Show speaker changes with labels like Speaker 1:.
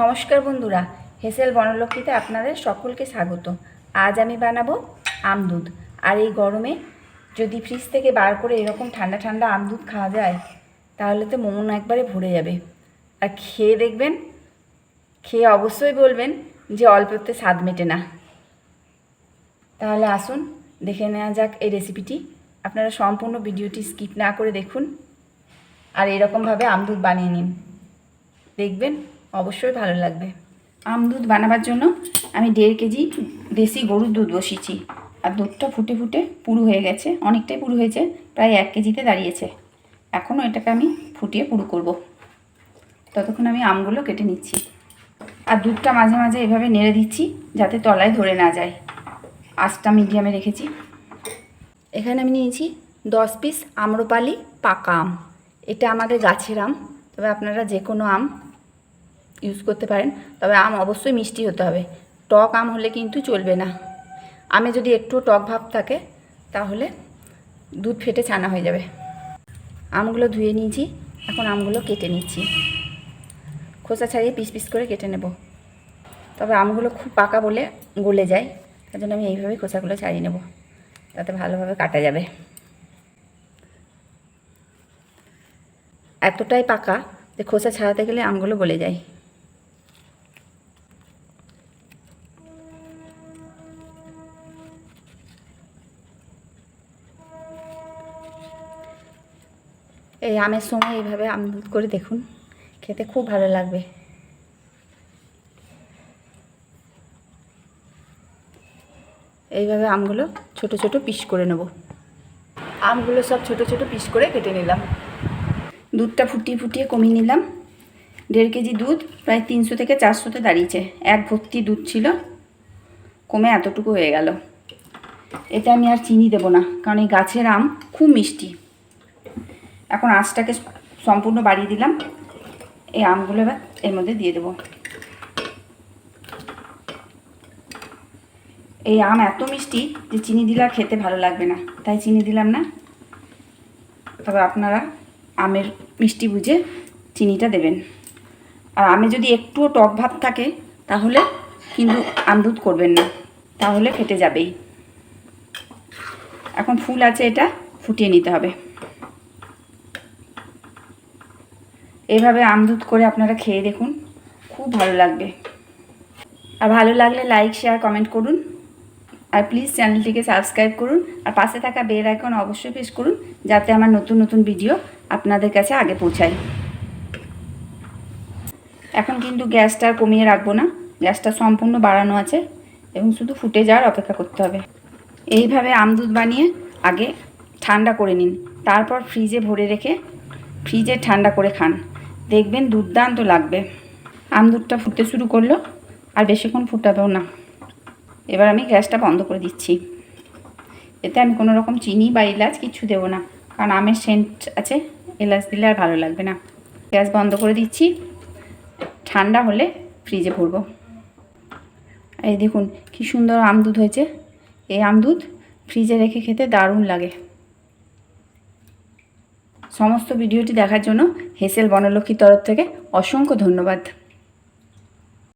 Speaker 1: নমস্কার বন্ধুরা, হেসেল বনলক্ষ্মীতে আপনাদের সকলকে স্বাগত। আজ আমি বানাবো আমদুধ। আর এই গরমে যদি ফ্রিজ থেকে বার করে এরকম ঠান্ডা ঠান্ডা আমদুধ খাওয়া যায় তাহলে তো মন একবারে ভরে যাবে। আর খেয়ে দেখবেন, খেয়ে অবশ্যই বলবেন যে অল্পতে স্বাদ মেটে না। তাহলে আসুন দেখে নেওয়া যাক এই রেসিপিটি। আপনারা সম্পূর্ণ ভিডিওটি স্কিপ না করে দেখুন আর এরকমভাবে আমদুধ বানিয়ে নিন, দেখবেন অবশ্যই ভালো লাগবে। আমদুধ বানাবার জন্য আমি 1.5 কেজি দেশি গরুর দুধ বসিয়েছি। আর দুধটা ফুটে ফুটে পুরু হয়ে গেছে, অনেকটাই পুরু হয়েছে, প্রায় 1 কেজিতে দাঁড়িয়েছে। এখনও এটাকে আমি ফুটিয়ে পুরু করব। ততক্ষণ আমি আমগুলো কেটে নিচ্ছি। আর দুধটা মাঝে মাঝে এভাবে নেড়ে দিচ্ছি যাতে তলায় ধরে না যায়। আঁচটা মিডিয়ামে রেখেছি। এখানে আমি নিয়েছি 10 পিস আম্রপালি পাকা আম। এটা আমাদের গাছের আম, তবে আপনারা যে কোনো আম ইউজ করতে পারেন, তবে আম অবশ্যই মিষ্টি হতে হবে। টক আম হলে কিন্তু চলবে না। আমে যদি একটু টক ভাব থাকে তাহলে দুধ ফেটে ছানা হয়ে যাবে। আমগুলো ধুয়ে নিয়েছি, এখন আমগুলো কেটে নিচ্ছি। খোসা ছাড়িয়ে পিস পিস করে কেটে নেব। তবে আমগুলো খুব পাকা বলে গলে যায়, তার জন্য আমি এইভাবে খোসাগুলো ছাড়িয়ে নেব, তাতে ভালোভাবে কাটা যাবে। এতটাই পাকা যে খোসা ছাড়াতে গেলে আমগুলো গলে যায়। এই আমের সময় এইভাবে আমদুধ করে দেখুন, খেতে খুব ভালো লাগবে। এইভাবে আমগুলো ছোট ছোট পিস করে নেব। আমগুলো সব ছোট ছোট পিস করে কেটে নিলাম। দুধটা ফুটিয়ে ফুটিয়ে কমিয়ে নিলাম। 1.5 কেজি দুধ প্রায় 300 থেকে 400তে দাঁড়িয়েছে। এক ভর্তি দুধ ছিল, কমে এতটুকু হয়ে গেল। এতে আমি আর চিনি দেব না, কারণ এই গাছের আম খুব মিষ্টি। এখন আঁচটাকে সম্পূর্ণ বাড়িয়ে দিলাম। এই আমগুলো এবার এর মধ্যে দিয়ে দেব। এই আম এত মিষ্টি যে চিনি দিলে আর খেতে ভালো লাগবে না, তাই চিনি দিলাম না। তবে আপনারা আমের মিষ্টি বুঝে চিনিটা দেবেন। আর আমে যদি একটুও টক ভাব থাকে তাহলে কিন্তু আমদুধ করবেন না, তাহলে ফেটে যাবেই। এখন ফুল আছে, এটা ফুটিয়ে নিতে হবে। এইভাবে আমদুধ করে আপনারা খেয়ে দেখুন, খুব ভালো লাগবে। আর ভালো লাগলে লাইক, শেয়ার, কমেন্ট করুন। আর প্লিজ চ্যানেলটিকে সাবস্ক্রাইব করুন। আর পাশে থাকা বেল আইকন অবশ্যই প্রেস করুন, যাতে আমার নতুন নতুন ভিডিও আপনাদের কাছে আগে পৌঁছায়। এখন কিন্তু গ্যাসটা আর কমিয়ে রাখবো না, গ্যাসটা সম্পূর্ণ বাড়ানো আছে এবং শুধু ফুটে যাওয়ার অপেক্ষা করতে হবে। এইভাবে আমদুধ বানিয়ে আগে ঠান্ডা করে নিন, তারপর ফ্রিজে ভরে রেখে ফ্রিজে ঠান্ডা করে খান, দেখবেন দুর্দান্ত লাগবে। আমদুধটা ফুটতে শুরু করলো, আর বেশিক্ষণ ফুটাবেও না। এবার আমি গ্যাসটা বন্ধ করে দিচ্ছি। এতে আমি কোনো রকম চিনি বা এলাচ কিছু দেবো না, কারণ আমের সেন্ট আছে, এলাচ দিলে আর ভালো লাগবে না। গ্যাস বন্ধ করে দিচ্ছি। ঠান্ডা হলে ফ্রিজে ভরবো। এই দেখুন কি সুন্দর আমদুধ হয়েছে। এই আমদুধ ফ্রিজে রেখে খেতে দারুণ লাগে। সমস্ত ভিডিওটি দেখার জন্য হেসেল বনলক্ষ্মীর তরফ থেকে অসংখ্য ধন্যবাদ।